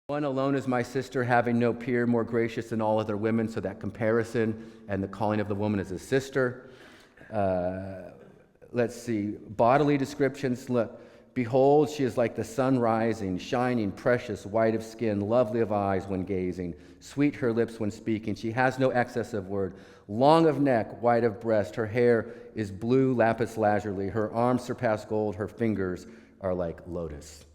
One alone is my sister, having no peer, more gracious than all other women. So that comparison and the calling of the woman as a sister. Let's see, bodily descriptions. Look, behold, she is like the sun rising, shining, precious, white of skin, lovely of eyes when gazing, sweet her lips when speaking. She has no excess of word, long of neck, white of breast. Her hair is blue lapis lazuli. Her arms surpass gold. Her fingers are like lotus.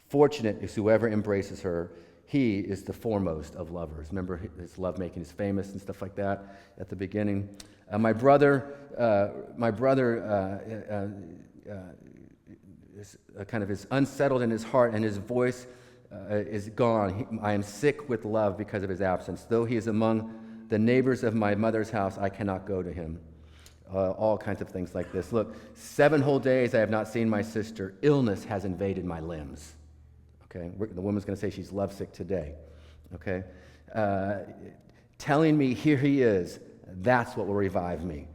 Fortunate is whoever embraces her. He is the foremost of lovers. Remember, his lovemaking is famous and stuff like that at the beginning. My brother is unsettled in his heart, and his voice is gone. I am sick with love because of his absence. Though he is among the neighbors of my mother's house, I cannot go to him. All kinds of things like this. Look, 7 whole days I have not seen my sister. Illness has invaded my limbs. Okay, the woman's going to say she's lovesick today. Okay, telling me here he is. That's what will revive me.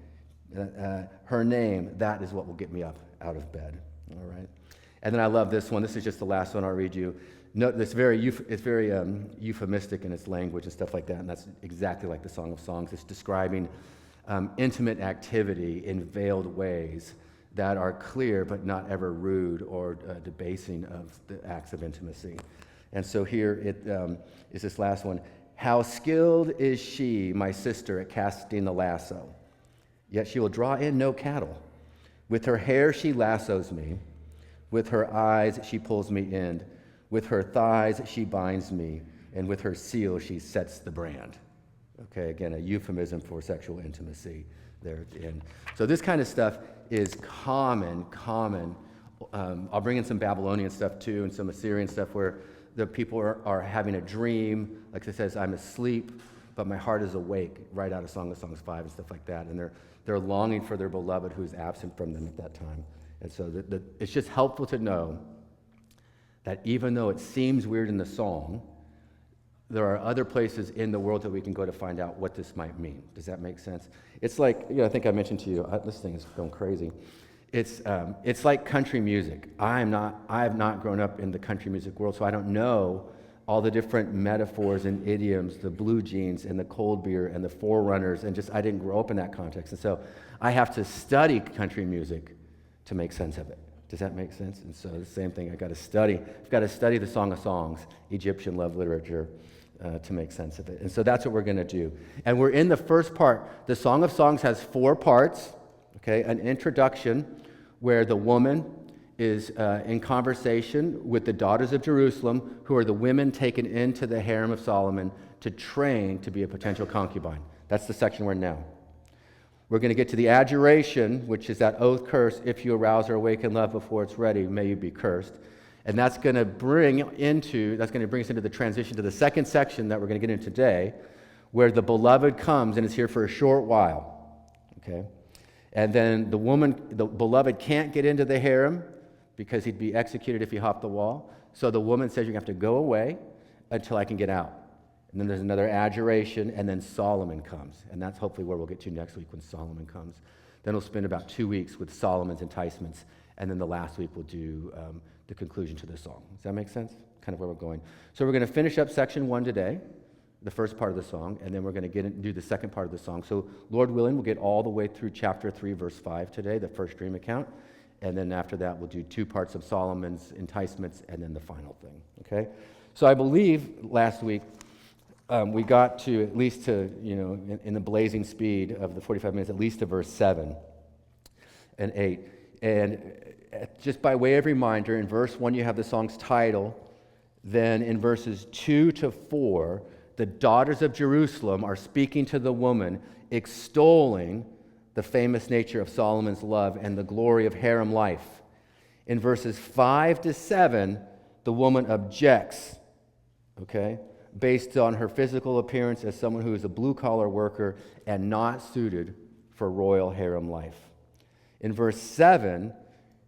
Her name, that is what will get me up out of bed. All right. And then I love this one. This is just the last one I'll read you. Note it's very euphemistic in its language and stuff like that, and that's exactly like the Song of Songs. It's describing intimate activity in veiled ways that are clear but not ever rude or debasing of the acts of intimacy. And so here it is this last one. How skilled is she, my sister, at casting the lasso, yet she will draw in no cattle. With her hair she lassos me, with her eyes she pulls me in, with her thighs she binds me, and with her seal she sets the brand. Okay, again, a euphemism for sexual intimacy there. And so this kind of stuff is common. I'll bring in some Babylonian stuff too, and some Assyrian stuff where the people are having a dream, like it says, I'm asleep, but my heart is awake, right out of Song of Songs 5 and stuff like that. And they're longing for their beloved who's absent from them at that time. And so it's just helpful to know that even though it seems weird in the song, there are other places in the world that we can go to find out what this might mean. Does that make sense? It's like, I think I mentioned to you, this thing is going crazy. It's like country music. I have not grown up in the country music world, so I don't know all the different metaphors and idioms, the blue jeans and the cold beer and the forerunners, and I didn't grow up in that context. And so I have to study country music to make sense of it. Does that make sense? And so the same thing, I've got to study the Song of Songs, Egyptian love literature, to make sense of it. And so that's what we're going to do. And we're in the first part. The Song of Songs has 4 parts, okay? An introduction where the woman is in conversation with the daughters of Jerusalem, who are the women taken into the harem of Solomon to train to be a potential concubine. That's the section we're in now. We're going to get to the adjuration, which is that oath curse, if you arouse or awaken love before it's ready, may you be cursed. And that's going to bring us into the transition to the second section that we're going to get into today, where the beloved comes and is here for a short while. Okay? And then the beloved can't get into the harem because he'd be executed if he hopped the wall. So the woman says, you have to go away until I can get out. And then there's another adjuration, and then Solomon comes. And that's hopefully where we'll get to next week when Solomon comes. Then we'll spend about 2 weeks with Solomon's enticements, and then the last week we'll do the conclusion to the song. Does that make sense? Kind of where we're going. So we're going to finish up section 1 today, the first part of the song, and then we're going to do the second part of the song. So Lord willing, we'll get all the way through chapter 3, verse 5 today, the first dream account. And then after that, we'll do 2 parts of Solomon's enticements and then the final thing, okay? So I believe last week we got to at least in the blazing speed of the 45 minutes, at least to verse 7 and 8. And just by way of reminder, in verse 1 you have the song's title. Then in verses 2 to 4, the daughters of Jerusalem are speaking to the woman, extolling the famous nature of Solomon's love and the glory of harem life. In verses 5 to 7, the woman objects, okay, based on her physical appearance as someone who is a blue-collar worker and not suited for royal harem life. In verse 7,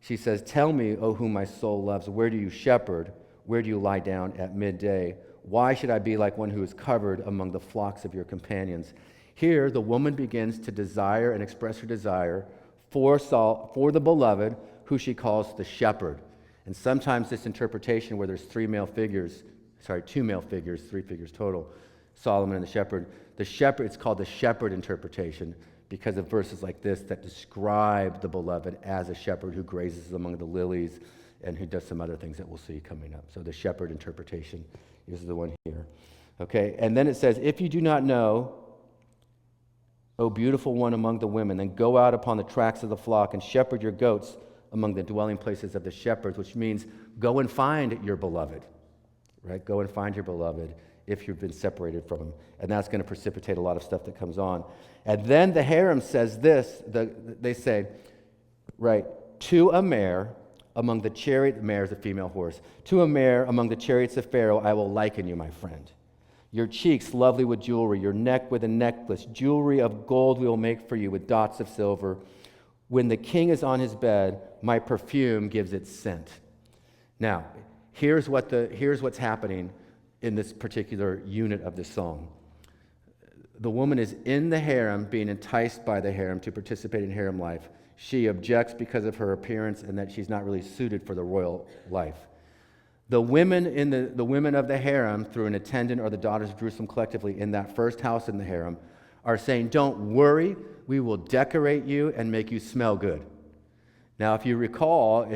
she says, tell me, O whom my soul loves, where do you shepherd? Where do you lie down at midday? Why should I be like one who is covered among the flocks of your companions? Here, the woman begins to desire and express her desire for the beloved, who she calls the shepherd. And sometimes this interpretation where there's 3 male figures two male figures, three figures total, Solomon and the shepherd. The shepherd, it's called the shepherd interpretation because of verses like this that describe the beloved as a shepherd who grazes among the lilies and who does some other things that we'll see coming up. So the shepherd interpretation is the one here. Okay, and then it says, if you do not know, O beautiful one among the women, then go out upon the tracks of the flock and shepherd your goats among the dwelling places of the shepherds, which means go and find your beloved, right? Go and find your beloved if you've been separated from him. And that's going to precipitate a lot of stuff that comes on. And then the harem says this, they say, right, to a mare among the chariot, mare is a female horse, to a mare among the chariots of Pharaoh I will liken you, my friend. Your cheeks lovely with jewelry, your neck with a necklace, jewelry of gold we will make for you with dots of silver. When the king is on his bed, my perfume gives its scent. Now, here's what's happening in this particular unit of the song. The woman is in the harem, being enticed by the harem to participate in harem life. She objects because of her appearance and that she's not really suited for the royal life. The women the women of the harem, through an attendant or the daughters of Jerusalem collectively in that first house in the harem, are saying, don't worry, we will decorate you and make you smell good. Now, if you recall,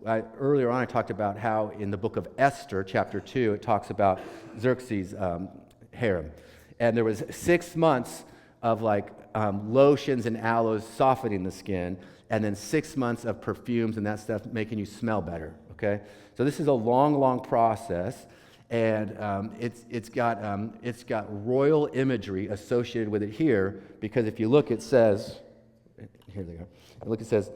earlier on I talked about how in the book of Esther, chapter 2, it talks about Xerxes' harem. And there was 6 months of lotions and aloes softening the skin, and then 6 months of perfumes and that stuff making you smell better, okay? So this is a long, long process, and it's got royal imagery associated with it here, because if you look, it says, here they are. Look, it says,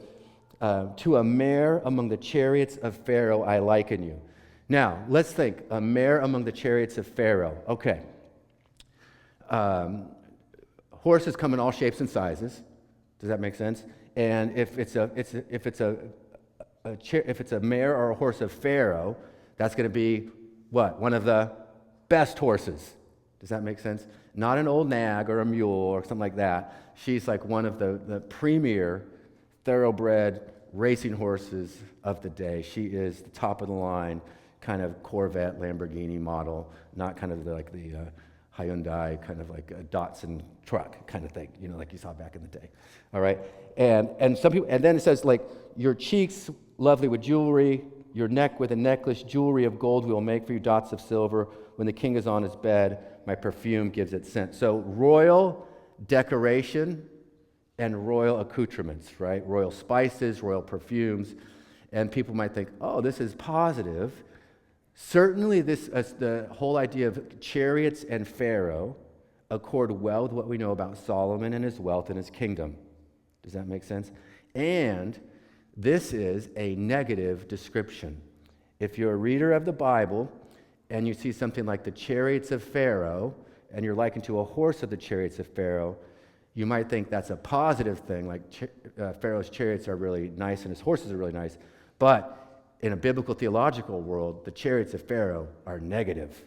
to a mare among the chariots of Pharaoh I liken you. Now, let's think, a mare among the chariots of Pharaoh. Okay. Horses come in all shapes and sizes. Does that make sense? And if it's a mare or a horse of Pharaoh, that's going to be what? One of the best horses. Does that make sense? Not an old nag or a mule or something like that. She's like one of the premier thoroughbred racing horses of the day. She is the top of the line kind of Corvette, Lamborghini model, not kind of the Hyundai, kind of like a Datsun truck kind of thing, like you saw back in the day. All right, and some people, and then it says your cheeks lovely with jewelry, your neck with a necklace, jewelry of gold we will make for you, dots of silver. When the king is on his bed, my perfume gives its scent. So royal decoration and royal accoutrements, right? Royal spices, royal perfumes, and people might think, oh, this is positive. Certainly, the whole idea of chariots and Pharaoh accord well with what we know about Solomon and his wealth and his kingdom. Does that make sense? And this is a negative description. If you're a reader of the Bible and you see something like the chariots of Pharaoh, and you're likened to a horse of the chariots of Pharaoh, you might think that's a positive thing, like Pharaoh's chariots are really nice and his horses are really nice. But in a biblical theological world, the chariots of Pharaoh are negative,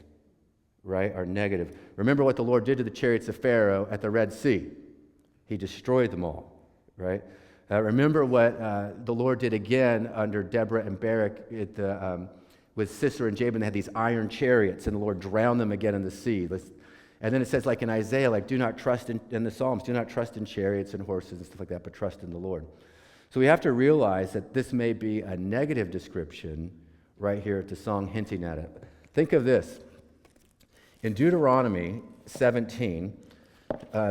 right? Are negative. Remember what the Lord did to the chariots of Pharaoh at the Red Sea. He destroyed them all, right? Remember what the Lord did again under Deborah and Barak with Sisera and Jabin. They had these iron chariots, and the Lord drowned them again in the sea. And then it says, like in Isaiah, do not trust in the Psalms, do not trust in chariots and horses and stuff like that, but trust in the Lord. So we have to realize that this may be a negative description right here at the song hinting at it. Think of this. In Deuteronomy 17,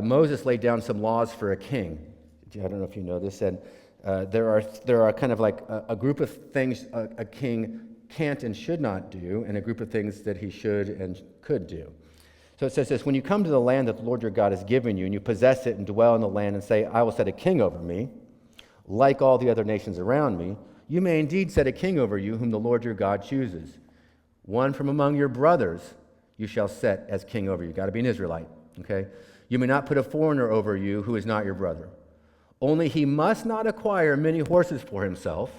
Moses laid down some laws for a king. I don't know if you know this. And there are kind of like a group of things a king can't and should not do, and a group of things that he should and could do. So it says this: when you come to the land that the Lord your God has given you, and you possess it and dwell in the land and say, I will set a king over me, like all the other nations around me, you may indeed set a king over you whom the Lord your God chooses. One from among your brothers you shall set as king over you. You've got to be an Israelite, okay? You may not put a foreigner over you who is not your brother. Only he must not acquire many horses for himself,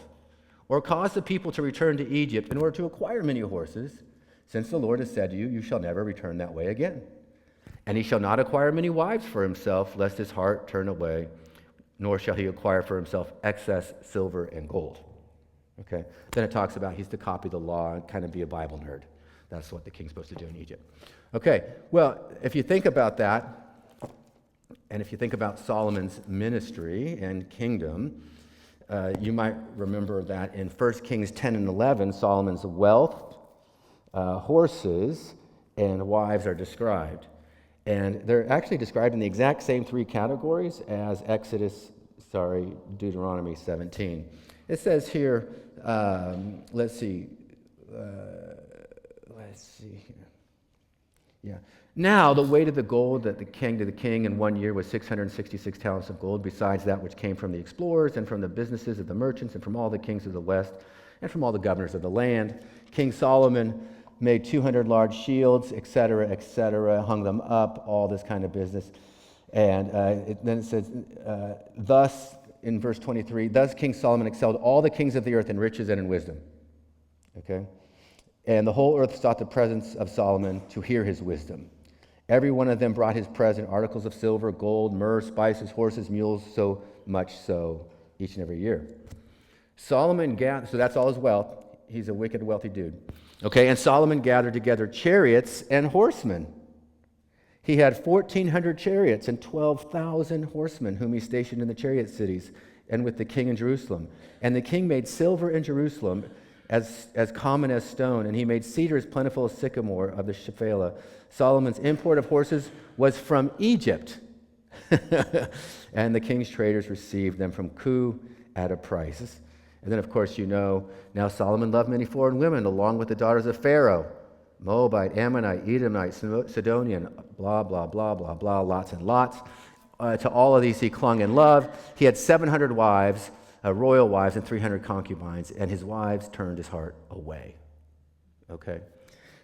or cause the people to return to Egypt in order to acquire many horses, since the Lord has said to you, you shall never return that way again. And he shall not acquire many wives for himself, lest his heart turn away, nor shall he acquire for himself excess silver and gold. Okay? Then it talks about he's to copy the law and kind of be a Bible nerd. That's what the king's supposed to do in Egypt. Okay, well, if you think about that, and if you think about Solomon's ministry and kingdom, you might remember that in 1 Kings 10 and 11, Solomon's wealth, horses, and wives are described. And they're actually described in the exact same three categories as Deuteronomy 17. It says here, let's see here. Yeah. Now, the weight of the gold that the king to the king in 1 year was 666 talents of gold, besides that which came from the explorers and from the businesses of the merchants and from all the kings of the west and from all the governors of the land. King Solomon made 200 large shields, etc., hung them up, all this kind of business. And then it says, thus, in verse 23, thus King Solomon excelled all the kings of the earth in riches and in wisdom. Okay? And the whole earth sought the presence of Solomon to hear his wisdom. Every one of them brought his present, articles of silver, gold, myrrh, spices, horses, mules, so much so each and every year. Solomon gathered, so that's all his wealth. He's a wicked, wealthy dude. Okay, and Solomon gathered together chariots and horsemen. He had 1,400 chariots and 12,000 horsemen whom he stationed in the chariot cities and with the king in Jerusalem. And the king made silver in Jerusalem as common as stone, and he made cedars plentiful as sycamore of the Shephelah. Solomon's import of horses was from Egypt, and the king's traders received them from Ku at a price. And then, of course, you know, now Solomon loved many foreign women, along with the daughters of Pharaoh, Moabite, Ammonite, Edomite, Sidonian, blah, blah, blah, blah, blah, lots and lots. To all of these he clung in love. He had 700 wives, royal wives, and 300 concubines, and his wives turned his heart away. Okay?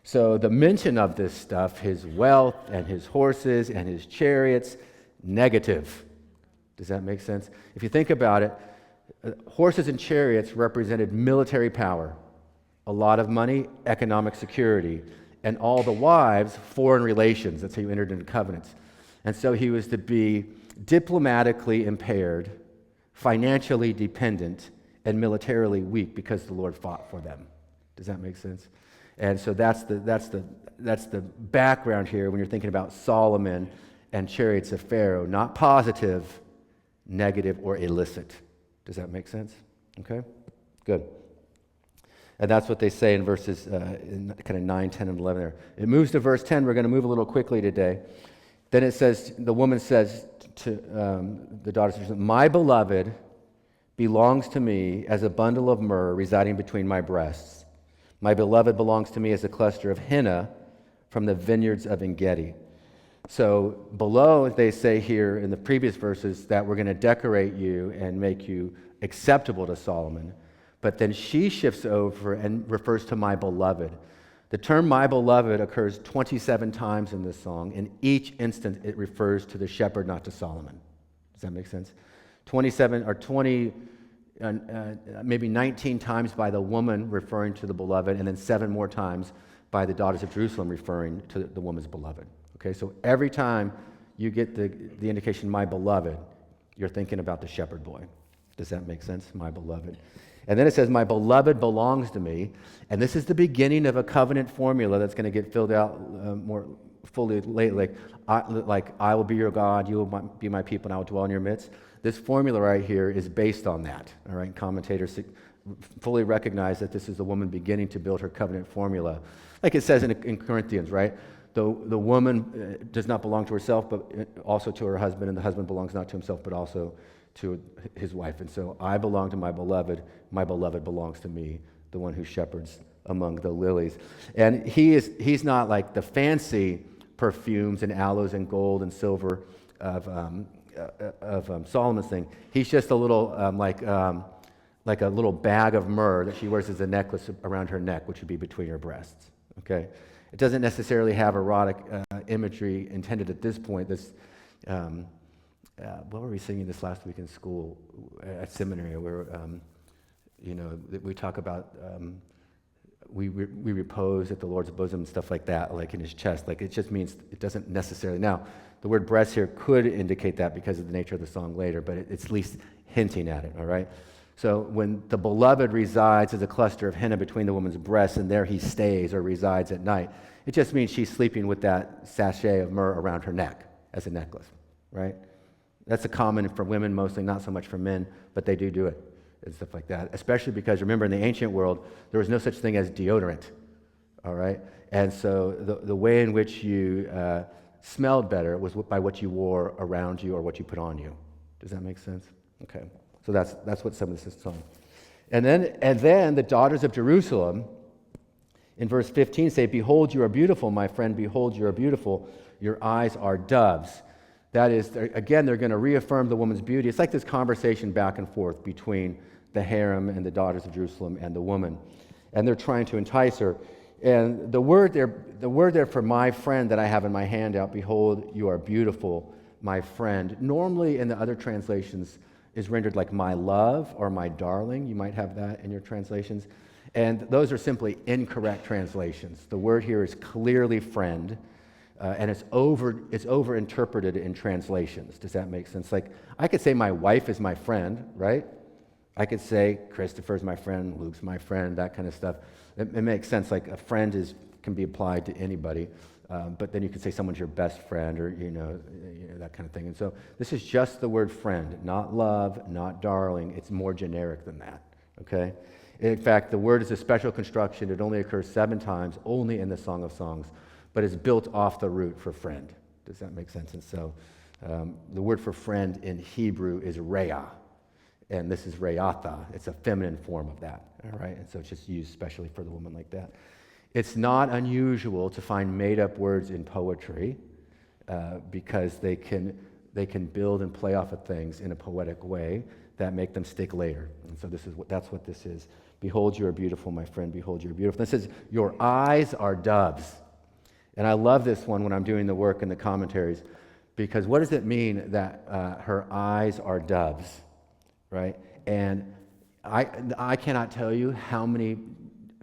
So the mention of this stuff, his wealth and his horses and his chariots, negative. Does that make sense? If you think about it, horses and chariots represented military power, a lot of money, economic security, and all the wives, foreign relations. That's how you entered into covenants. And so he was to be diplomatically impaired, financially dependent, and militarily weak because the Lord fought for them. Does that make sense? And so that's the background here when you're thinking about Solomon and chariots of Pharaoh. Not positive, negative, or illicit. Does that make sense? Okay? Good. And that's what they say in verses in kind of 9, 10, and 11 there. It moves to verse 10. We're going to move a little quickly today. Then it says, the woman says to the daughters of Jerusalem, my beloved belongs to me as a bundle of myrrh residing between my breasts. My beloved belongs to me as a cluster of henna from the vineyards of En-gedi. So below, they say here in the previous verses that we're going to decorate you and make you acceptable to Solomon. But then she shifts over and refers to my beloved. The term my beloved occurs 27 times in this song. In each instance, it refers to the shepherd, not to Solomon. Does that make sense? 27 or 20, maybe 19 times by the woman referring to the beloved, and then 7 more times by the daughters of Jerusalem referring to the woman's beloved. Okay, so every time you get the indication, my beloved, you're thinking about the shepherd boy. Does that make sense? My beloved. And then it says, my beloved belongs to me. And this is the beginning of a covenant formula that's going to get filled out more fully later. Like, I will be your God, you will be my people, and I will dwell in your midst. This formula right here is based on that. All right, commentators fully recognize that this is the woman beginning to build her covenant formula. Like it says in Corinthians, right? The woman does not belong to herself, but also to her husband, and the husband belongs not to himself, but also to his wife. And so I belong to my beloved belongs to me, the one who shepherds among the lilies. And he's not like the fancy perfumes and aloes and gold and silver of Solomon's thing. He's just a little like a little bag of myrrh that she wears as a necklace around her neck, which would be between her breasts. Okay, it doesn't necessarily have erotic imagery intended at this point. This what were we singing this last week in school at seminary? Where we talk about we repose at the Lord's bosom and stuff like that, like in his chest. Like it just means it doesn't necessarily. Now, the word breast here could indicate that because of the nature of the song later, but it's at least hinting at it. All right. So when the beloved resides as a cluster of henna between the woman's breasts, and there he stays or resides at night, it just means she's sleeping with that sachet of myrrh around her neck as a necklace, right? That's a common for women mostly, not so much for men, but they do it and stuff like that. Especially because, remember, in the ancient world, there was no such thing as deodorant, all right? And so the way in which you smelled better was by what you wore around you or what you put on you. Does that make sense? Okay. So that's what some of this is telling. And then the daughters of Jerusalem, in verse 15, say, "Behold, you are beautiful, my friend. Behold, you are beautiful. Your eyes are doves." That is, again, they're going to reaffirm the woman's beauty. It's like this conversation back and forth between the harem and the daughters of Jerusalem and the woman. And they're trying to entice her. And the word there for my friend that I have in my handout, "Behold, you are beautiful, my friend," normally in the other translations is rendered like "my love" or "my darling." You might have that in your translations. And those are simply incorrect translations. The word here is clearly "friend," and it's over-interpreted in translations. Does that make sense? Like, I could say my wife is my friend, right? I could say Christopher's my friend, Luke's my friend, that kind of stuff. It makes sense. Like, a friend can be applied to anybody, but then you could say someone's your best friend, or that kind of thing. And so this is just the word "friend," not "love," not "darling." It's more generic than that. Okay. In fact, the word is a special construction. It only occurs 7 times, only in the Song of Songs, but it's built off the root for friend. Does that make sense? And so the word for friend in Hebrew is "reah," and this is "reatha." It's a feminine form of that. All right. And so it's just used especially for the woman like that. It's not unusual to find made-up words in poetry because they can build and play off of things in a poetic way that make them stick later. And so that's what this is. "Behold, you are beautiful, my friend. Behold, you are beautiful." This says, "Your eyes are doves." And I love this one when I'm doing the work in the commentaries, because what does it mean that her eyes are doves, right? And I cannot tell you how many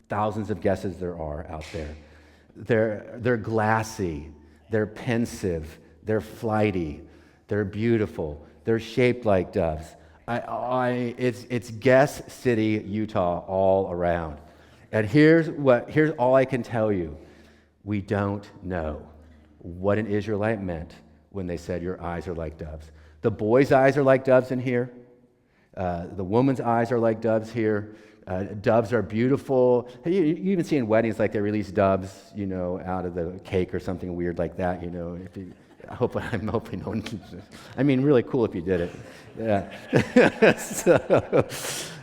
thousands of guesses there are out there. They're glassy, they're pensive, they're flighty, they're beautiful, they're shaped like doves. It's Guess City, Utah, all around. And here's all I can tell you: we don't know what an Israelite meant when they said your eyes are like doves. The boy's eyes are like doves in here. The woman's eyes are like doves here. Doves are beautiful. You even see in weddings, like, they release doves, out of the cake or something weird like that. I'm hoping no one. I mean, really cool if you did it. Yeah. So,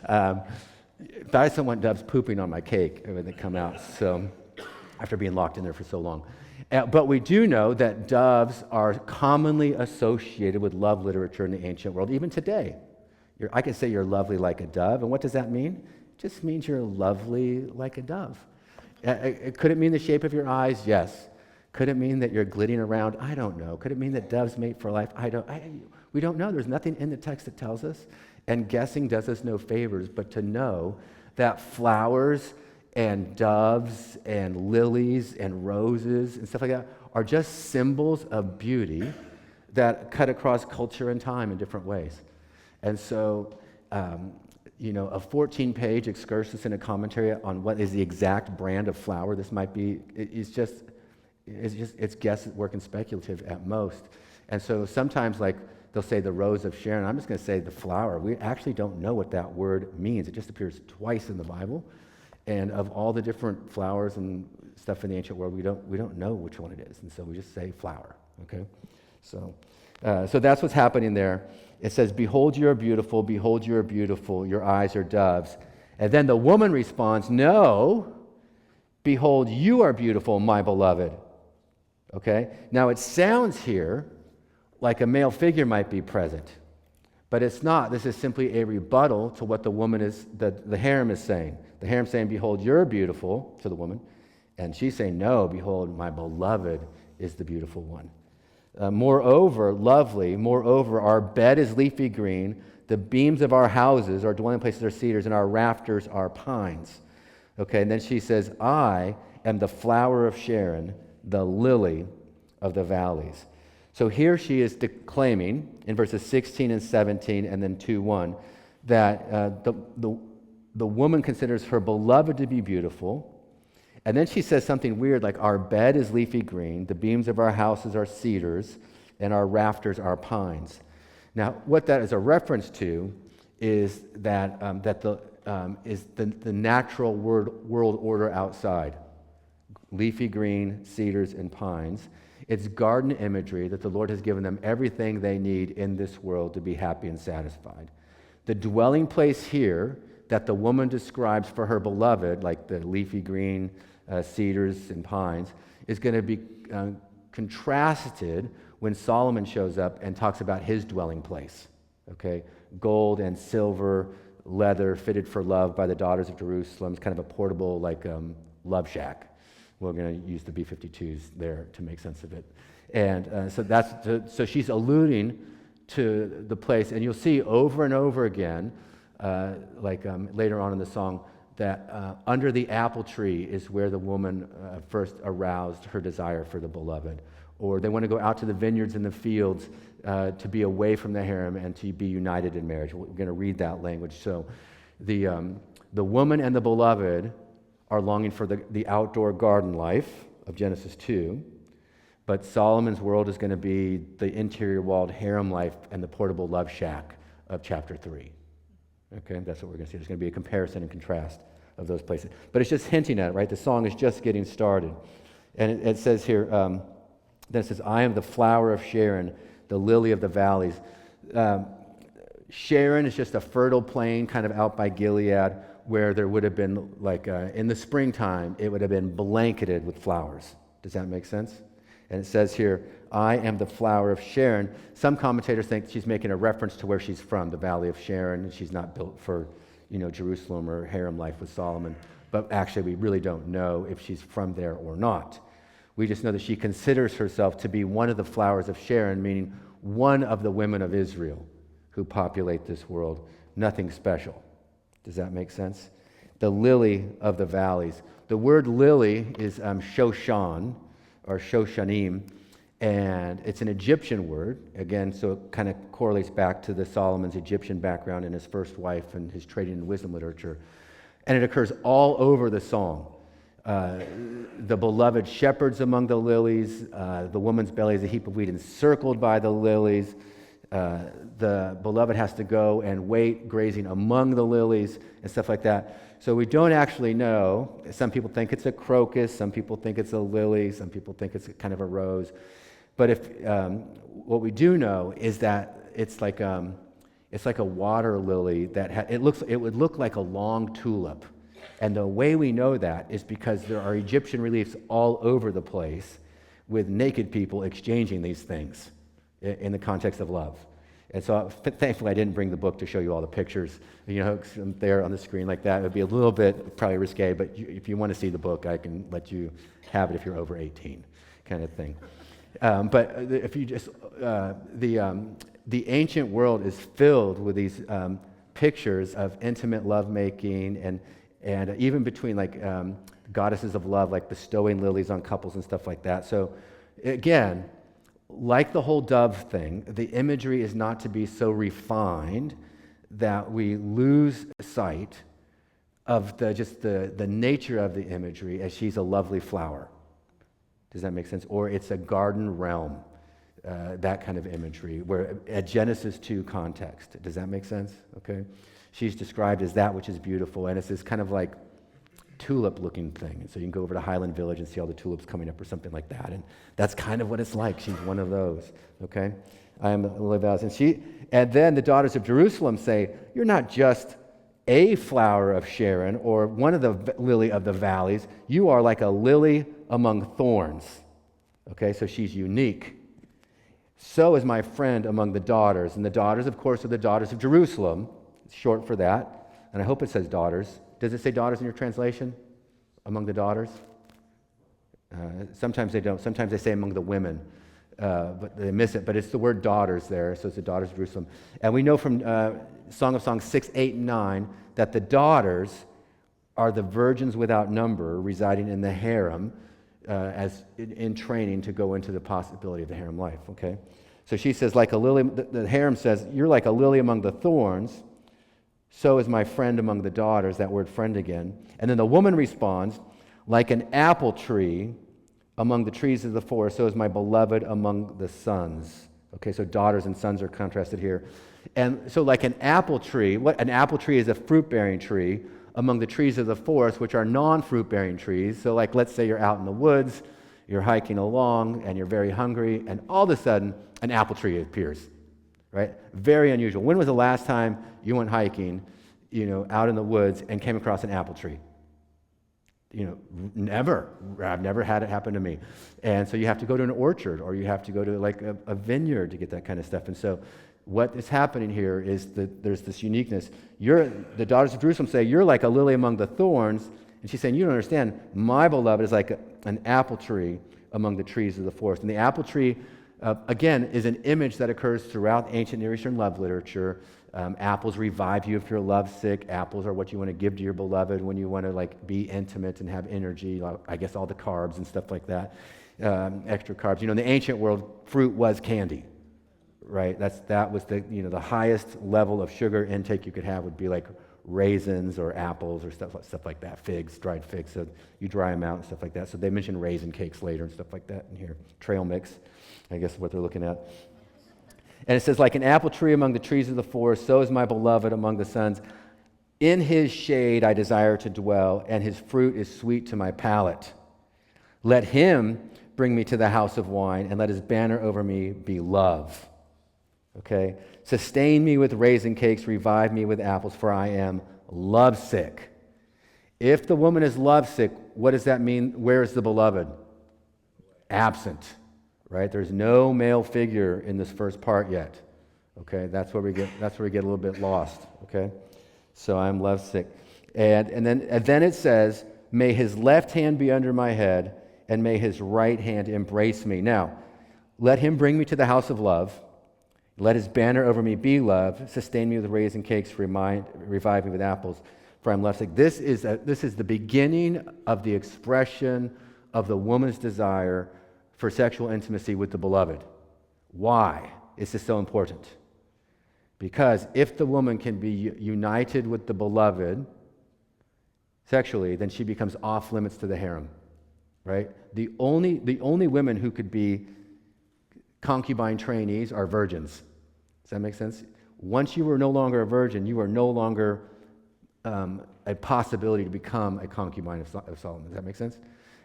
but I just want doves pooping on my cake when they come out. So, after being locked in there for so long. But we do know that doves are commonly associated with love literature in the ancient world, even today. I can say you're lovely like a dove, and what does that mean? It just means you're lovely like a dove. Could it mean the shape of your eyes? Yes. Could it mean that you're gliding around? I don't know. Could it mean that doves mate for life? We don't know. There's nothing in the text that tells us, and guessing does us no favors, but to know that flowers and doves and lilies and roses and stuff like that are just symbols of beauty that cut across culture and time in different ways. And so, a 14-page excursus in a commentary on what is the exact brand of flower this might be, it's guess, work, and speculative at most. And so sometimes, like, they'll say the rose of Sharon. I'm just going to say the flower. We actually don't know what that word means. It just appears twice in the Bible. And of all the different flowers and stuff in the ancient world, we don't know which one it is. And so we just say flower, okay? So that's what's happening there. It says, "Behold, you are beautiful. Behold, you are beautiful. Your eyes are doves." And then the woman responds, "No, behold, you are beautiful, my beloved." Okay? Now it sounds here like a male figure might be present, but it's not. This is simply a rebuttal to what the harem is saying. The harem saying, "Behold, you're beautiful," to the woman, and she's saying, "No, behold, my beloved is the beautiful one." Moreover, our bed is leafy green, the beams of our houses, our dwelling places are cedars, and our rafters are pines. Okay, and then she says, "I am the flower of Sharon, the lily of the valleys." So here she is declaiming in verses 16 and 17 and then 2:1 that the woman considers her beloved to be beautiful. And then she says something weird like, our bed is leafy green, the beams of our houses are cedars, and our rafters are pines. Now, what that is a reference to is that, the natural world order outside. Leafy green, cedars, and pines. It's garden imagery that the Lord has given them everything they need in this world to be happy and satisfied. The dwelling place here that the woman describes for her beloved, like the leafy green, cedars and pines, is going to be contrasted when Solomon shows up and talks about his dwelling place. Okay, gold and silver, leather, fitted for love by the daughters of Jerusalem. It's kind of a portable, like love shack. We're going to use the B-52s there to make sense of it, and so she's alluding to the place, and you'll see over and over again, later on in the song, that under the apple tree is where the woman first aroused her desire for the beloved. Or they want to go out to the vineyards and the fields to be away from the harem and to be united in marriage. We're going to read that language. So the woman and the beloved are longing for the outdoor garden life of Genesis 2, but Solomon's world is going to be the interior walled harem life and the portable love shack of chapter 3. Okay, that's what we're going to see. There's going to be a comparison and contrast of those places. But it's just hinting at it, right? The song is just getting started. And it says here, then it says, I am the flower of Sharon, the lily of the valleys. Sharon is just a fertile plain kind of out by Gilead where there would have been, in the springtime, it would have been blanketed with flowers. Does that make sense? And it says here, I am the flower of Sharon. Some commentators think she's making a reference to where she's from, the Valley of Sharon. She's not built for, Jerusalem or harem life with Solomon. But actually, we really don't know if she's from there or not. We just know that she considers herself to be one of the flowers of Sharon, meaning one of the women of Israel who populate this world. Nothing special. Does that make sense? The lily of the valleys. The word lily is Shoshan, or Shoshanim, and it's an Egyptian word, again, so it kind of correlates back to the Solomon's Egyptian background and his first wife and his trading in wisdom literature. And it occurs all over the song. The beloved shepherds among the lilies, the woman's belly is a heap of wheat encircled by the lilies. The beloved has to go and wait, grazing among the lilies and stuff like that. So we don't actually know. Some people think it's a crocus, some people think it's a lily, some people think it's kind of a rose. But what we do know is that it's like a water lily that it would look like a long tulip. And the way we know that is because there are Egyptian reliefs all over the place with naked people exchanging these things in the context of love. And so thankfully I didn't bring the book to show you all the pictures, there on the screen like that. It would be a little bit probably risque, but if you want to see the book, I can let you have it if you're over 18, kind of thing. But if you just, the ancient world is filled with these pictures of intimate lovemaking and even between goddesses of love, like bestowing lilies on couples and stuff like that. So again, like the whole dove thing, the imagery is not to be so refined that we lose sight of the nature of the imagery as she's a lovely flower. Does that make sense? Or it's a garden realm, that kind of imagery, where a Genesis 2 context. Does that make sense? Okay. She's described as that which is beautiful, and it's this kind of like tulip-looking thing. And so you can go over to Highland Village and see all the tulips coming up or something like that, and that's kind of what it's like. She's one of those, okay? I am Olivia. And then the daughters of Jerusalem say, you're not just a flower of Sharon or one of the lily of the valleys. You are like a lily among thorns, okay? So she's unique. So is my friend among the daughters. And the daughters, of course, are the daughters of Jerusalem. It's short for that. And I hope it says daughters. Does it say daughters in your translation? Among the daughters? Sometimes they don't. Sometimes they say among the women, but they miss it. But it's the word daughters there, so it's the daughters of Jerusalem. And we know from Song of Songs 6, 8, and 9 that the daughters are the virgins without number residing in the harem as in training to go into the possibility of the harem life, okay? So she says, like a lily, the harem says, you're like a lily among the thorns, so is my friend among the daughters, that word friend again. And then the woman responds, like an apple tree among the trees of the forest, so is my beloved among the sons. Okay, so daughters and sons are contrasted here. And so like an apple tree, an apple tree is a fruit-bearing tree among the trees of the forest, which are non-fruit-bearing trees. So like, let's say you're out in the woods, you're hiking along, and you're very hungry, and all of a sudden, an apple tree appears, right? Very unusual. When was the last time you went hiking, out in the woods and came across an apple tree? Never. I've never had it happen to me. And so you have to go to an orchard, or you have to go to like a vineyard to get that kind of stuff. And so what is happening here is that there's this uniqueness. The daughters of Jerusalem say, you're like a lily among the thorns. And she's saying, you don't understand. My beloved is like an apple tree among the trees of the forest. And the apple tree, again, is an image that occurs throughout ancient Near Eastern love literature. Apples revive you if you're lovesick. Apples are what you want to give to your beloved when you want to be intimate and have energy. I guess all the carbs and stuff like that, extra carbs. In the ancient world, fruit was candy, right? That was the highest level of sugar intake you could have would be like raisins or apples or stuff like that. Figs, dried figs. So you dry them out and stuff like that. So they mention raisin cakes later and stuff like that in here. Trail mix, I guess is what they're looking at. And it says, like an apple tree among the trees of the forest, so is my beloved among the sons. In his shade I desire to dwell, and his fruit is sweet to my palate. Let him bring me to the house of wine, and let his banner over me be love. Okay? Sustain me with raisin cakes, revive me with apples, for I am lovesick. If the woman is lovesick, what does that mean? Where is the beloved? Absent. Right? There's no male figure in this first part yet. Okay? That's where we get a little bit lost. Okay? So I'm lovesick. And then it says, may his left hand be under my head, and may his right hand embrace me. Now, let him bring me to the house of love. Let his banner over me be love. Sustain me with raisin cakes, revive me with apples, for I'm lovesick. This is the beginning of the expression of the woman's desire for sexual intimacy with the beloved. Why is this so important? Because if the woman can be united with the beloved sexually, then she becomes off limits to the harem, right? The only women who could be concubine trainees are virgins. Does that make sense? Once you were no longer a virgin, you are no longer a possibility to become a concubine of Solomon. Does that make sense?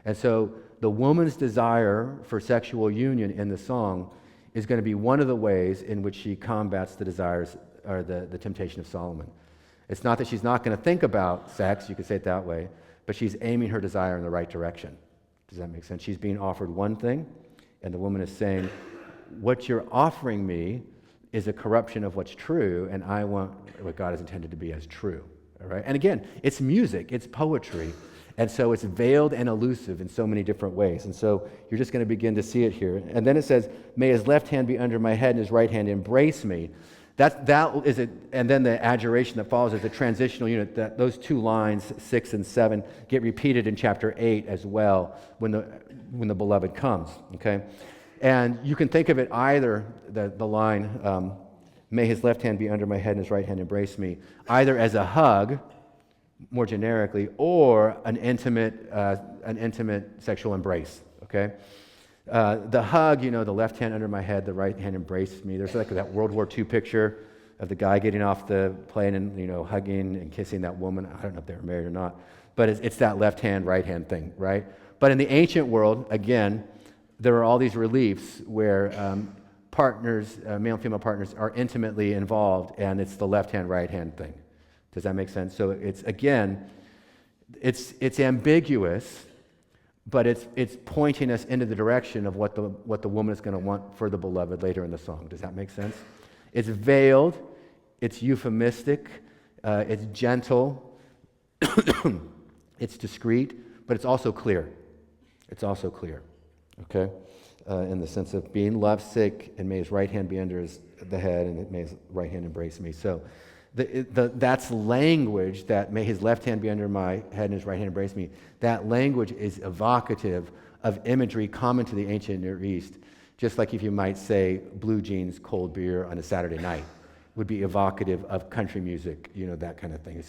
And so the woman's desire for sexual union in the song is going to be one of the ways in which she combats the desires or the temptation of Solomon. It's not that she's not going to think about sex, you could say it that way, but she's aiming her desire in the right direction. Does that make sense? She's being offered one thing, and the woman is saying, what you're offering me is a corruption of what's true, and I want what God has intended to be as true. All right? And again, it's music, it's poetry. And so it's veiled and elusive in so many different ways. And so you're just going to begin to see it here. And then it says, may his left hand be under my head and his right hand embrace me. That is it. And then the adjuration that follows is a transitional unit. Those two lines, 6 and 7, get repeated in chapter 8 as well when the beloved comes. Okay? And you can think of it either, the line, may his left hand be under my head and his right hand embrace me, either as a hug, more generically, or an intimate sexual embrace, okay? The hug, the left hand under my head, the right hand embraced me. There's like that World War II picture of the guy getting off the plane and, hugging and kissing that woman. I don't know if they were married or not, but it's that left hand, right hand thing, right? But in the ancient world, again, there are all these reliefs where partners, male and female partners, are intimately involved, and it's the left hand, right hand thing. Does that make sense? So it's ambiguous, but it's pointing us into the direction of what the woman is going to want for the beloved later in the song. Does that make sense? It's veiled, it's euphemistic, it's gentle, it's discreet, but it's also clear. It's also clear, okay? In the sense of being lovesick, and may his right hand be under the head, and may his right hand embrace me. So that's language that may his left hand be under my head and his right hand embrace me. That language is evocative of imagery common to the ancient Near East, just like if you might say blue jeans, cold beer on a Saturday night, would be evocative of country music, that kind of thing.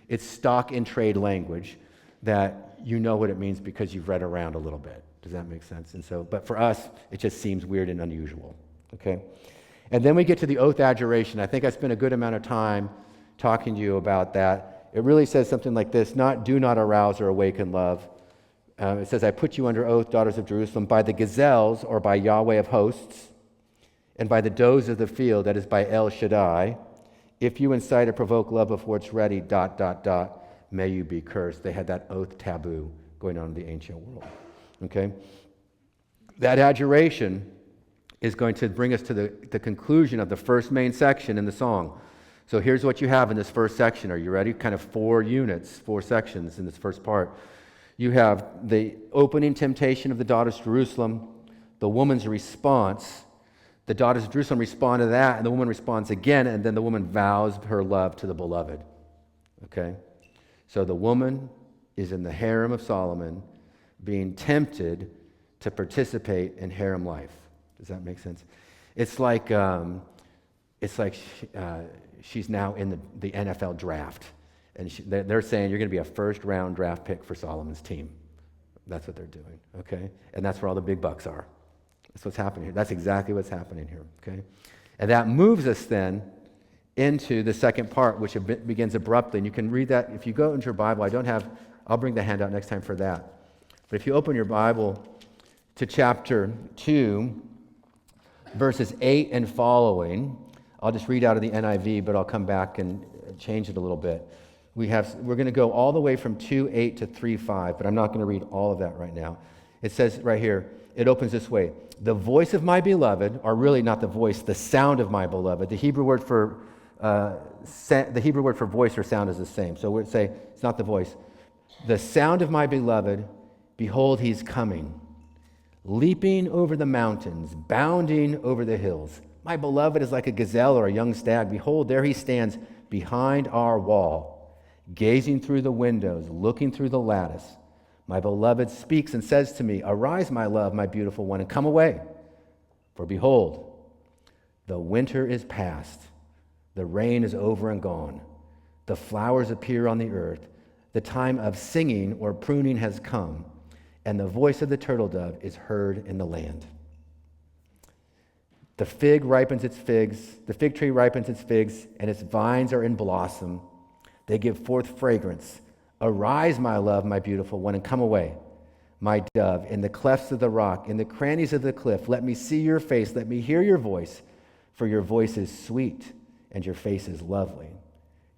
It's stock in trade language that you know what it means because you've read around a little bit. Does that make sense? And so, but for us, it just seems weird and unusual, okay? And then we get to the oath adjuration. I think I spent a good amount of time talking to you about that. It really says something like this: do not arouse or awaken love. It says, I put you under oath, daughters of Jerusalem, by the gazelles, or by Yahweh of hosts, and by the does of the field, that is by El Shaddai. If you incite or provoke love before it's ready, ... may you be cursed. They had that oath taboo going on in the ancient world. Okay? That adjuration is going to bring us to the conclusion of the first main section in the song. So here's what you have in this first section. Are you ready? Kind of 4 units, 4 sections in this first part. You have the opening temptation of the daughters of Jerusalem, the woman's response. The daughters of Jerusalem respond to that, and the woman responds again, and then the woman vows her love to the beloved. Okay? So the woman is in the harem of Solomon, being tempted to participate in harem life. Does that make sense? It's like she's now in the NFL draft, and they're saying you're going to be a first-round draft pick for Solomon's team. That's what they're doing, okay? And that's where all the big bucks are. That's what's happening here. That's exactly what's happening here, okay? And that moves us then into the second part, which begins abruptly. And you can read that if you go into your Bible. I'll bring the handout next time for that. But if you open your Bible to chapter 2, verses 8 and following, I'll just read out of the NIV, but I'll come back and change it a little bit. We're going to go all the way from 2:8 to 3:5, but I'm not going to read all of that right now. It says right here, it opens this way: the voice of my beloved, or really not the voice, the sound of my beloved. The Hebrew word for voice or sound is the same. So we'd say it's not the voice. The sound of my beloved, behold, he's coming, leaping over the mountains, bounding over the hills. My beloved is like a gazelle or a young stag. Behold, there he stands behind our wall, gazing through the windows, looking through the lattice. My beloved speaks and says to me, arise, my love, my beautiful one, and come away. For behold, the winter is past, the rain is over and gone. The flowers appear on the earth. The time of singing or pruning has come, and the voice of the turtle dove is heard in the land. The fig ripens its figs, the fig tree ripens its figs, and its vines are in blossom. They give forth fragrance. Arise, my love, my beautiful one, and come away. My dove, in the clefts of the rock, in the crannies of the cliff, let me see your face, let me hear your voice, for your voice is sweet, and your face is lovely.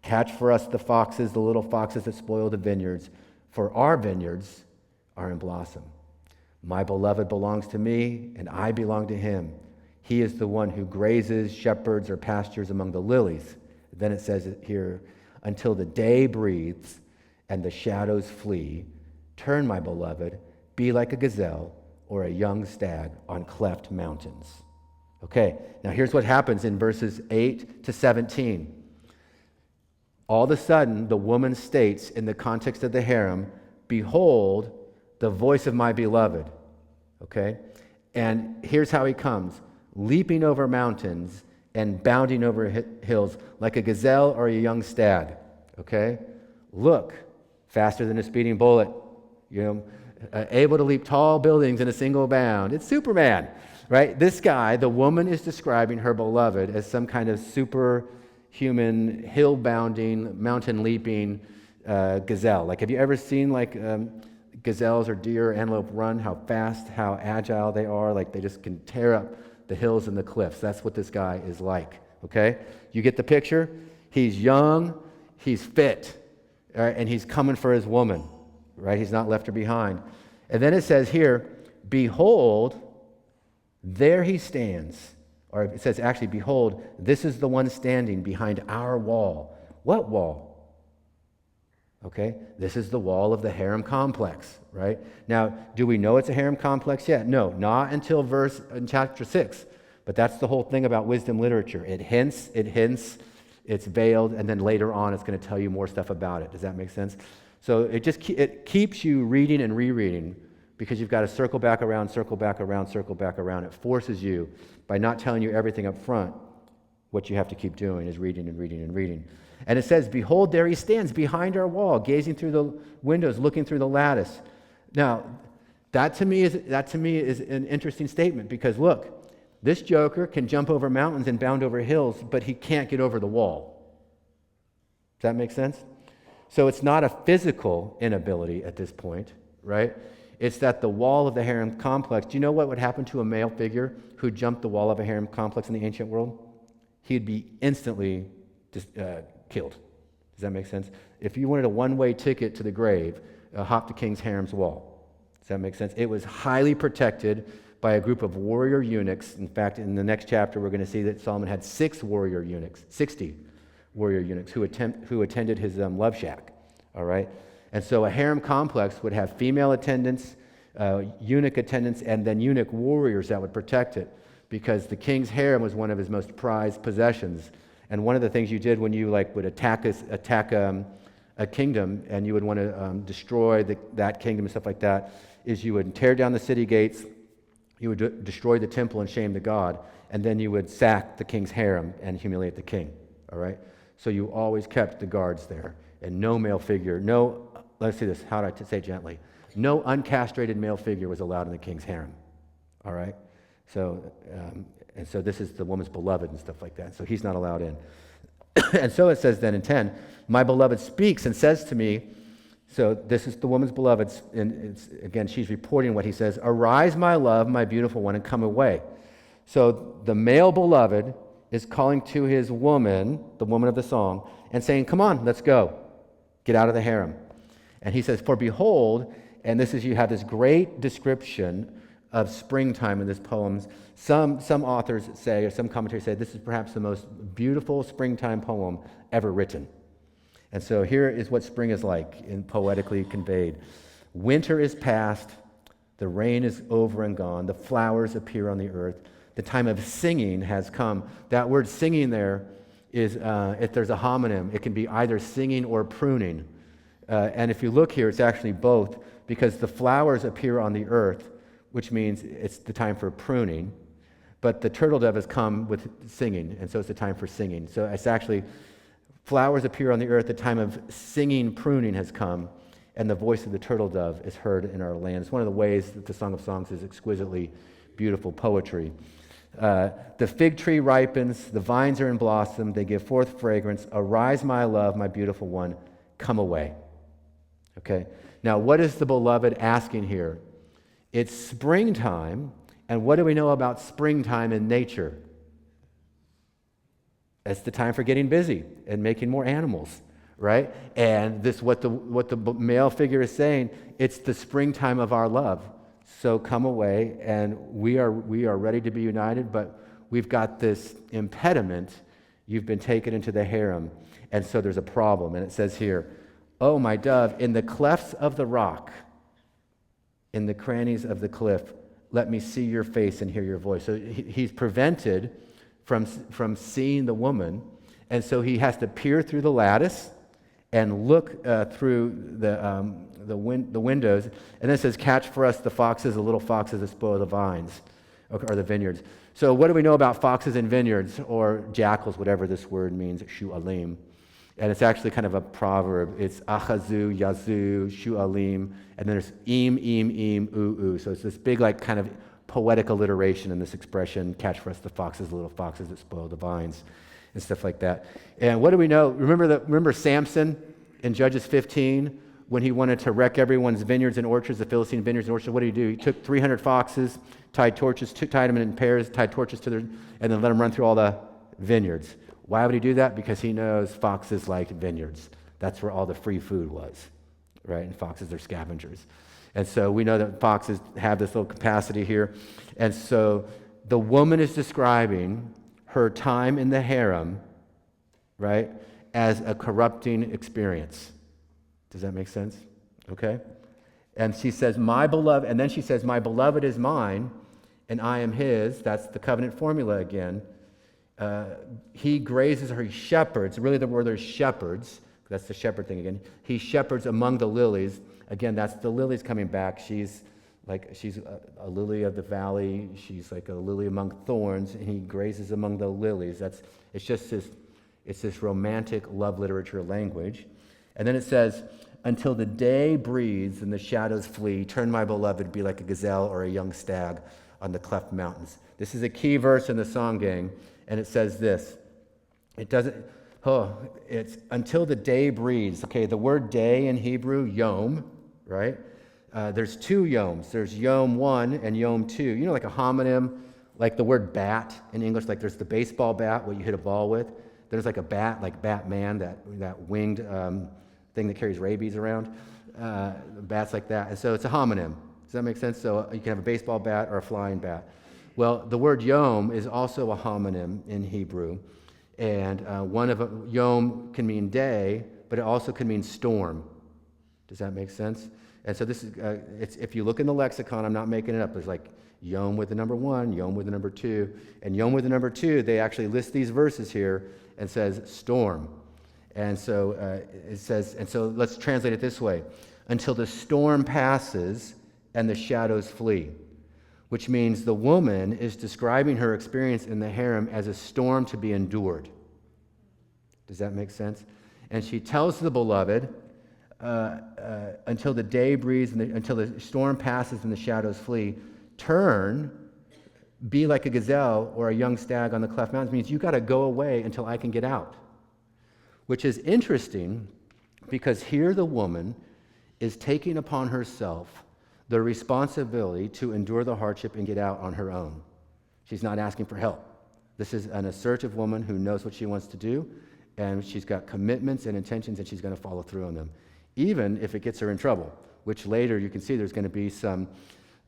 Catch for us the foxes, the little foxes that spoil the vineyards, for our vineyards are in blossom. My beloved belongs to me, and I belong to him. He is the one who grazes, shepherds, or pastures among the lilies. Then it says it here, until the day breathes and the shadows flee. Turn, my beloved, be like a gazelle or a young stag on cleft mountains. Okay, now here's what happens in verses 8 to 17. All of a sudden, the woman states in the context of the harem, behold, the voice of my beloved. Okay? And here's how he comes: leaping over mountains and bounding over hills like a gazelle or a young stag. Okay? Look, faster than a speeding bullet. Able to leap tall buildings in a single bound. It's Superman, right? This guy, the woman is describing her beloved as some kind of superhuman, hill-bounding, mountain-leaping gazelle. Like, have you ever seen gazelles or deer or antelope run? How fast, how agile they are. Like, they just can tear up the hills and the cliffs. That's what this guy is like, okay? You get the picture? He's young, he's fit, right? And he's coming for his woman, right? He's not left her behind. And then it says here, behold, there he stands. Or it says actually, behold, this is the one standing behind our wall. What wall? Okay, this is the wall of the harem complex, right? Now, do we know it's a harem complex yet? No, not until verse in chapter 6. But that's the whole thing about wisdom literature. It hints, it's veiled, and then later on it's going to tell you more stuff about it. Does that make sense? So it keeps you reading and rereading, because you've got to circle back around, circle back around, circle back around. It forces you, by not telling you everything up front, what you have to keep doing is reading and reading and reading. And it says, behold, there he stands behind our wall, gazing through the windows, looking through the lattice. Now, that to me is an interesting statement, because look, this joker can jump over mountains and bound over hills, but he can't get over the wall. Does that make sense? So it's not a physical inability at this point, right? It's that the wall of the harem complex, do you know what would happen to a male figure who jumped the wall of a harem complex in the ancient world? He'd be instantly killed. Does that make sense? If you wanted a one-way ticket to the grave, hop the king's harem's wall. Does that make sense? It was highly protected by a group of warrior eunuchs. In fact, in the next chapter, we're going to see that Solomon had 60 warrior eunuchs who attended his love shack. All right? And so a harem complex would have female attendants, eunuch attendants, and then eunuch warriors that would protect it, because the king's harem was one of his most prized possessions. And one of the things you did when you would attack a kingdom, and you would want to destroy that kingdom and stuff like that, is you would tear down the city gates, you would destroy the temple and shame the god, and then you would sack the king's harem and humiliate the king. All right? So you always kept the guards there, and no male figure, let's see this, how do I say it gently? No uncastrated male figure was allowed in the king's harem. All right? So, and so this is the woman's beloved and stuff like that. So he's not allowed in. And so it says then in 10, my beloved speaks and says to me, so this is the woman's beloved, and again, she's reporting what he says, arise, my love, my beautiful one, and come away. So the male beloved is calling to his woman, the woman of the song, and saying, come on, let's go. Get out of the harem. And he says, for behold, and you have this great description of springtime in this poem. Some authors say, or some commentators say, this is perhaps the most beautiful springtime poem ever written. And so here is what spring is like, in poetically conveyed. Winter is past, the rain is over and gone, the flowers appear on the earth, the time of singing has come. That word singing there is, if there's a homonym, it can be either singing or pruning. And if you look here, it's actually both, because the flowers appear on the earth, which means it's the time for pruning, but the turtle dove has come with singing, and so it's the time for singing. So it's actually, flowers appear on the earth, the time of singing, pruning has come, and the voice of the turtle dove is heard in our land. It's one of the ways that the Song of Songs is exquisitely beautiful poetry. The fig tree ripens, the vines are in blossom, they give forth fragrance. Arise, my love, my beautiful one, come away. Okay, now what is the beloved asking here? It's springtime, and what do we know about springtime in nature? It's the time for getting busy and making more animals, right? And this, what the male figure is saying, it's the springtime of our love. So come away, and we are ready to be united, but we've got this impediment. You've been taken into the harem, and so there's a problem. And it says here, oh, my dove, in the clefts of the rock, in the crannies of the cliff, let me see your face and hear your voice. So he's prevented from seeing the woman, and so he has to peer through the lattice and look through the windows. And then it says, catch for us the foxes, the little foxes that spoil the vines, or the vineyards. So what do we know about foxes and vineyards, or jackals, whatever this word means, shu'alim? And it's actually kind of a proverb. It's achazu, yazu, shu'alim, and then there's im, u. So it's this big, kind of poetic alliteration in this expression, catch for us the foxes, the little foxes that spoil the vines, and stuff like that. And what do we know? Remember Samson in Judges 15, when he wanted to wreck everyone's vineyards and orchards, the Philistine vineyards and orchards? What did he do? He took 300 foxes, tied them in pairs, tied torches to and then let them run through all the vineyards. Why would he do that? Because he knows foxes like vineyards. That's where all the free food was, right? And foxes are scavengers. And so we know that foxes have this little capacity here. And so the woman is describing her time in the harem, right, as a corrupting experience. Does that make sense? Okay? And she says, my beloved, and then she says, my beloved is mine, and I am his. That's the covenant formula again. He grazes or he shepherds. Really the word is shepherds. That's the shepherd thing again. He shepherds among the lilies. Again, that's the lilies coming back. She's like she's a lily of the valley. She's like a lily among thorns, and he grazes among the lilies. It's this romantic love literature language. And then it says, until the day breathes and the shadows flee, turn my beloved, be like a gazelle or a young stag on the cleft mountains. This is a key verse in the song, gang, and it says this. It's until the day breathes. Okay, the word day in Hebrew, yom, right? There's two yoms. There's yom 1 and yom 2. You know, like a homonym, like the word bat in English, like there's the baseball bat, what you hit a ball with. There's like a bat, like Batman, that winged thing that carries rabies around. Bats like that. And so it's a homonym. Does that make sense? So you can have a baseball bat or a flying bat. Well, the word yom is also a homonym in Hebrew. And yom can mean day, but it also can mean storm. Does that make sense? And so this is, if you look in the lexicon, I'm not making it up, there's like yom with the number 1, yom with the number 2, and yom with the number 2, they actually list these verses here and says storm. And so it says, and so let's translate it this way. Until the storm passes and the shadows flee, which means the woman is describing her experience in the harem as a storm to be endured. Does that make sense? And she tells the beloved, until the day breathes, until the storm passes and the shadows flee, turn, be like a gazelle or a young stag on the cleft mountains, means you got to go away until I can get out. Which is interesting because here the woman is taking upon herself the responsibility to endure the hardship and get out on her own. She's not asking for help. This is an assertive woman who knows what she wants to do, and she's got commitments and intentions, and she's going to follow through on them, even if it gets her in trouble, which later you can see there's going to be some.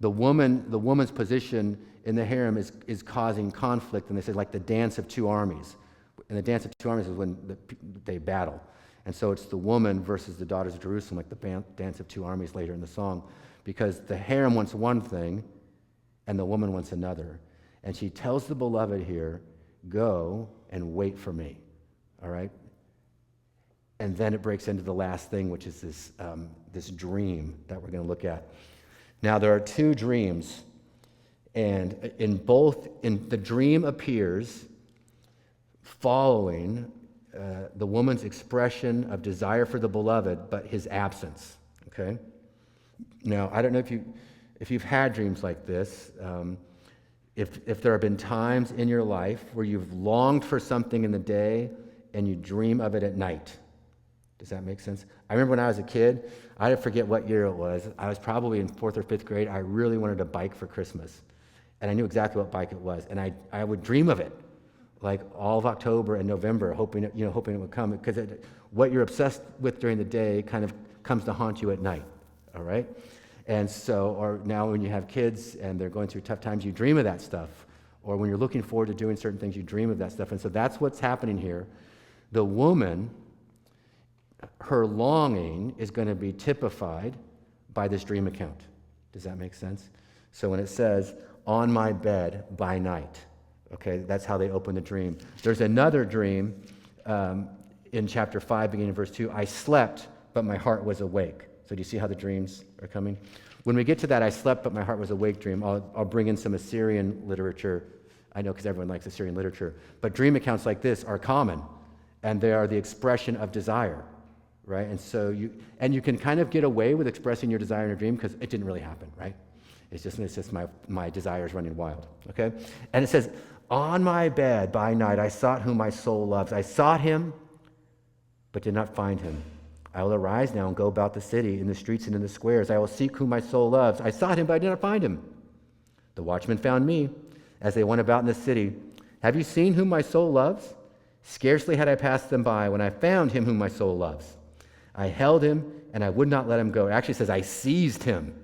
The woman's position in the harem is causing conflict, and they say like the dance of two armies. And the dance of two armies is when they battle. And so it's the woman versus the daughters of Jerusalem, like the dance of two armies later in the song, because the harem wants one thing and the woman wants another. And she tells the beloved here, go and wait for me, all right? And then it breaks into the last thing, which is this dream that we're going to look at. Now, there are two dreams, and the dream appears following the woman's expression of desire for the beloved, but his absence, okay? Now, I don't know if you've had dreams like this, if there have been times in your life where you've longed for something in the day and you dream of it at night. Does that make sense? I remember when I was a kid, I forget what year it was. I was probably in 4th or 5th grade. I really wanted a bike for Christmas. And I knew exactly what bike it was. And I would dream of it, like all of October and November, hoping it would come. Because what you're obsessed with during the day kind of comes to haunt you at night, all right? And so, or now when you have kids and they're going through tough times, you dream of that stuff. Or when you're looking forward to doing certain things, you dream of that stuff. And so that's what's happening here. The woman, her longing is going to be typified by this dream account. Does that make sense? So when it says, on my bed by night, okay, that's how they open the dream. There's another dream in chapter 5, beginning in verse 2. I slept, but my heart was awake. So do you see how the dreams are coming? When we get to that, I slept, but my heart was awake dream, I'll bring in some Assyrian literature. I know because everyone likes Assyrian literature. But dream accounts like this are common, and they are the expression of desire, right? And so you can kind of get away with expressing your desire in a dream because it didn't really happen, right? It's just my desires running wild, okay? And it says, on my bed by night I sought whom my soul loves. I sought him, but did not find him. I will arise now and go about the city, in the streets and in the squares. I will seek whom my soul loves. I sought him, but I did not find him. The watchmen found me as they went about in the city. Have you seen whom my soul loves? Scarcely had I passed them by when I found him whom my soul loves. I held him, and I would not let him go. It actually says I seized him,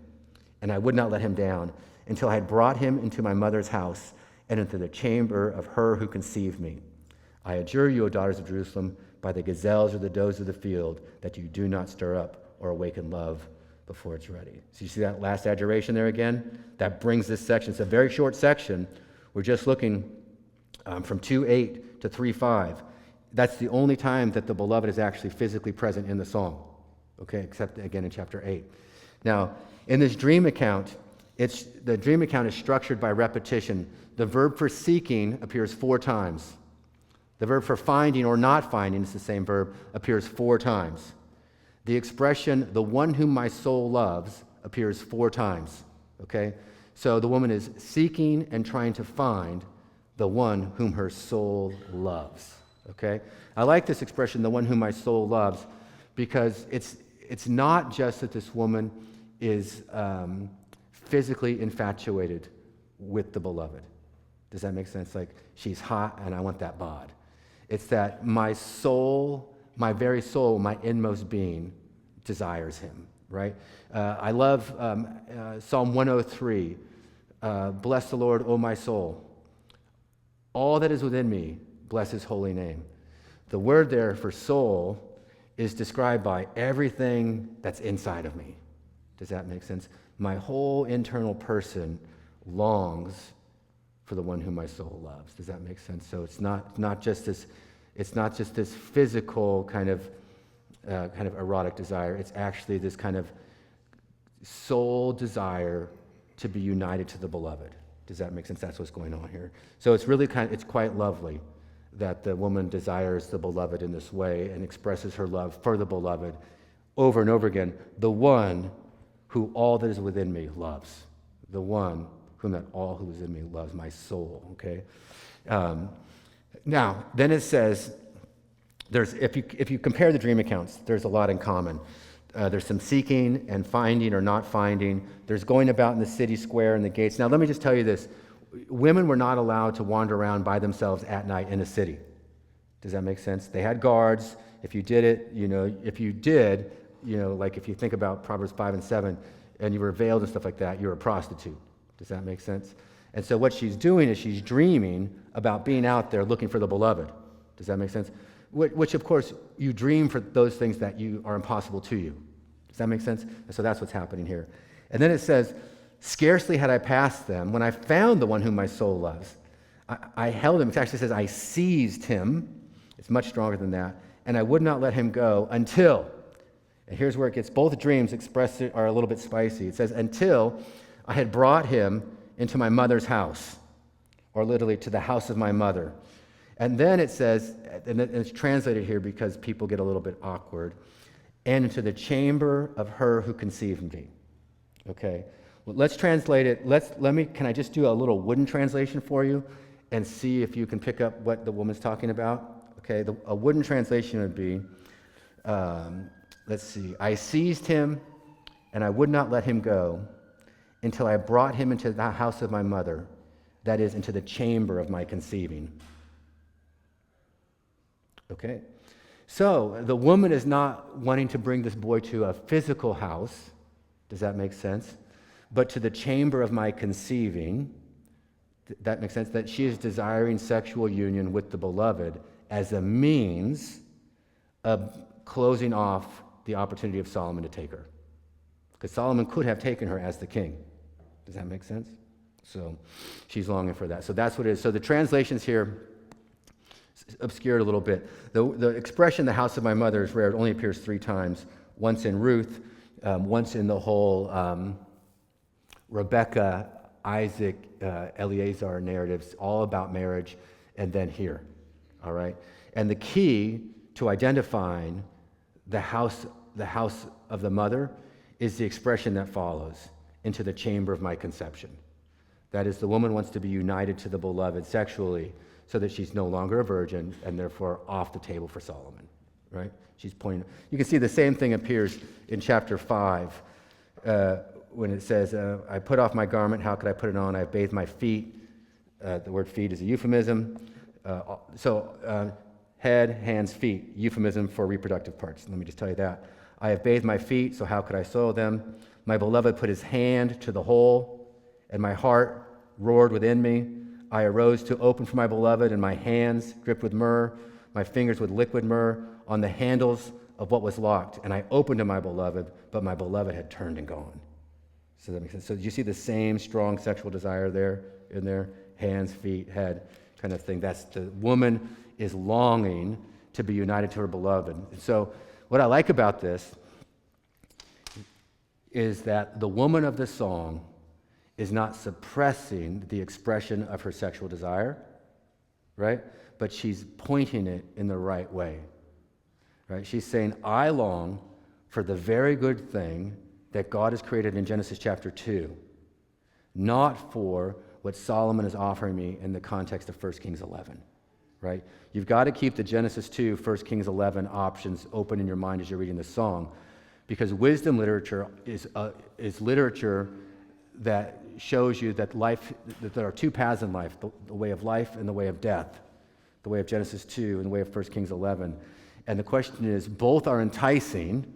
and I would not let him down until I had brought him into my mother's house and into the chamber of her who conceived me. I adjure you, O daughters of Jerusalem, by the gazelles or the does of the field, that you do not stir up or awaken love before it's ready. So you see that last adjuration there again? That brings this section. It's a very short section. We're just looking from 2:8 to 3:5. That's the only time that the beloved is actually physically present in the song, okay, except again in chapter 8. Now, in this dream account, The dream account is structured by repetition. The verb for seeking appears 4 times. The verb for finding or not finding, it's the same verb, appears 4 times. The expression, the one whom my soul loves, appears 4 times, okay? So the woman is seeking and trying to find the one whom her soul loves, okay? I like this expression, the one whom my soul loves, because it's not just that this woman is physically infatuated with the beloved. Does that make sense? Like, she's hot and I want that bod. It's that my soul, my very soul, my inmost being desires him, right? I love Psalm 103. Bless the Lord, O my soul. All that is within me, bless his holy name. The word there for soul is described by everything that's inside of me. Does that make sense? My whole internal person longs for the one whom my soul loves. Does that make sense? So it's not just this physical kind of erotic desire. It's actually this kind of soul desire to be united to the beloved. Does that make sense? That's what's going on here. So it's really it's quite lovely that the woman desires the beloved in this way and expresses her love for the beloved over and over again. The one who all that is within me loves. The one whom that all who is in me loves, my soul, okay? Now, then it says, if you compare the dream accounts, there's a lot in common. There's some seeking and finding or not finding. There's going about in the city square and the gates. Now, let me just tell you this. Women were not allowed to wander around by themselves at night in a city. Does that make sense? They had guards. If you did it, like if you think about Proverbs 5 and 7, and you were veiled and stuff like that, you're a prostitute. Does that make sense? And so what she's doing is she's dreaming about being out there looking for the beloved. Does that make sense? Which, of course, you dream for those things that you are impossible to you. Does that make sense? And so that's what's happening here. And then it says, scarcely had I passed them when I found the one whom my soul loves. I held him. It actually says I seized him. It's much stronger than that. And I would not let him go until, and here's where it gets, both dreams expressed are a little bit spicy. It says, until I had brought him into my mother's house, or literally to the house of my mother. And then it says, and it's translated here because people get a little bit awkward, and into the chamber of her who conceived me. Okay, well, let's translate it. Can I just do a little wooden translation for you and see if you can pick up what the woman's talking about? Okay, a wooden translation would be, let's see, I seized him and I would not let him go until I brought him into the house of my mother, that is, into the chamber of my conceiving. Okay, so the woman is not wanting to bring this boy to a physical house, does that make sense? But to the chamber of my conceiving, that makes sense, that she is desiring sexual union with the beloved as a means of closing off the opportunity of Solomon to take her. Because Solomon could have taken her as the king. Does that make sense? So she's longing for that. So that's what it is. So the translations here obscured a little bit. The expression, the house of my mother, is rare. It only appears 3 times. Once in Ruth, once in the whole Rebecca, Isaac, Eleazar narratives, all about marriage, and then here. All right? And the key to identifying the house of the mother is the expression that follows, into the chamber of my conception. That is, the woman wants to be united to the beloved sexually so that she's no longer a virgin and therefore off the table for Solomon, right? She's pointing. You can see the same thing appears in chapter 5 when it says, I put off my garment, how could I put it on? I bathed my feet. The word feet is a euphemism. Head, hands, feet, euphemism for reproductive parts. Let me just tell you that. I have bathed my feet, so how could I soil them? My beloved put his hand to the hole, and my heart roared within me. I arose to open for my beloved, and my hands dripped with myrrh, my fingers with liquid myrrh on the handles of what was locked. And I opened to my beloved, but my beloved had turned and gone. So that makes sense. So do you see the same strong sexual desire there, in there? Hands, feet, head, kind of thing. That's the woman is longing to be united to her beloved. So what I like about this is that the woman of the song is not suppressing the expression of her sexual desire, right? But she's pointing it in the right way, right? She's saying, I long for the very good thing that God has created in Genesis chapter 2, not for what Solomon is offering me in the context of 1 Kings 11, right? You've got to keep the Genesis 2, 1 Kings 11 options open in your mind as you're reading the song, because wisdom literature is literature that shows you that life, that there are two paths in life, the way of life and the way of death, the way of Genesis 2 and the way of 1 Kings 11. And the question is, both are enticing,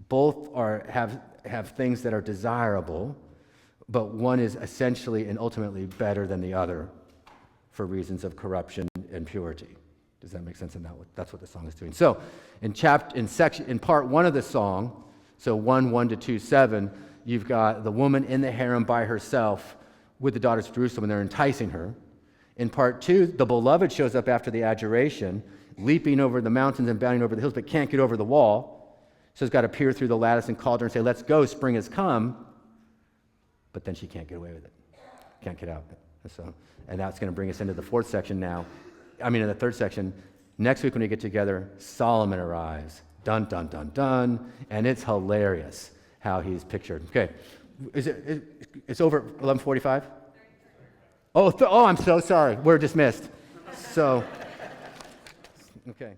both have things that are desirable, but one is essentially and ultimately better than the other for reasons of corruption and purity. Does that make sense? And that's what the song is doing. So in part 1 of the song, so 1 to 2, 7, you've got the woman in the harem by herself with the daughters of Jerusalem, and they're enticing her. In part 2, the beloved shows up after the adjuration, leaping over the mountains and bounding over the hills, but can't get over the wall. So he's got to peer through the lattice and call to her and say, let's go, spring has come. But then she can't get away with it. Can't get out. And that's going to bring us into the fourth section now. In the third section. Next week when we get together, Solomon arrives. Dun, dun, dun, dun. And it's hilarious how he's pictured. Okay. It's over 11:45? Oh, I'm so sorry. We're dismissed. So, okay.